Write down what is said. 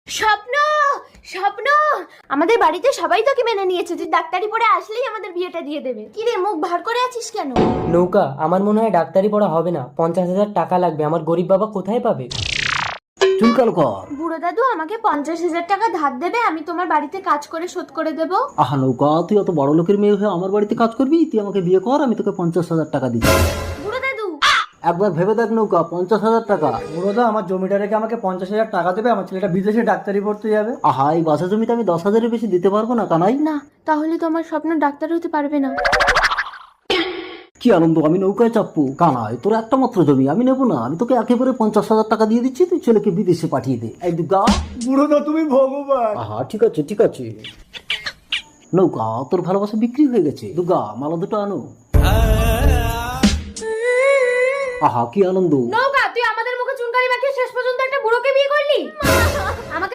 স্বপ্ন, স্বপ্ন, আমাদের বাড়িতে সবাই তোকে মেনে নিয়েছে, তুই ডাক্তারি পড়ে আসলেই আমাদের বিয়েটা দিয়ে দেবে। কি রে, মুখ ভার করে আছিস কেন? নৌকা, আমার মনে হয় ডাক্তারি পড়া হবে না, 50,000 টাকা লাগবে। আমার গরিব বাবা কোথায় পাবে? চুলকাল কর। বুড়ো দাদু আমাকে 50,000 টাকা ধার দেবে, আমি তোমার বাড়িতে কাজ করে শোধ করে দেবো। আহা নৌকা, তুই অত বড় লোকের মেয়ে হয়ে আমার বাড়িতে কাজ করবি? তুই আমাকে বিয়ে কর, আমি তোকে 50,000 টাকা দিচ্ছি। বুড়ো দাদু, একবার ভেবে দেখ নৌকা, 50,000 টাকা। বড়দা, আমার জমিটা রেখে আমাকে 50,000 টাকা দেবে, আমার ছেলেটা বিদেশে ডাক্তারি পড়তে যাবে। আহা, এই বাসা জমিতে আমি 10,000-এর বেশি দিতে পারবো না কানাই। না তাহলে তো আমার স্বপ্ন ডাক্তার হতে পারবে না। কি আনন্দ, আমি নৌকায় চাপবো? কানাই, তোর একটা মাত্র জমি, আমি নেবো না। আমি তোকে একেবারে 50,000 টাকা দিয়ে দিচ্ছি, তুই ছেলেকে বিদেশে পাঠিয়ে দে। এই দুগা। বুড়োদা, তুমি ভগবান। আহা, ঠিক আছে ঠিক আছে। নৌকা, তোর ভালোবাসা বিক্রি হয়ে গেছে। দুগা, মালা দুটো আনো। আহা, কি আনন্দ। নৌকা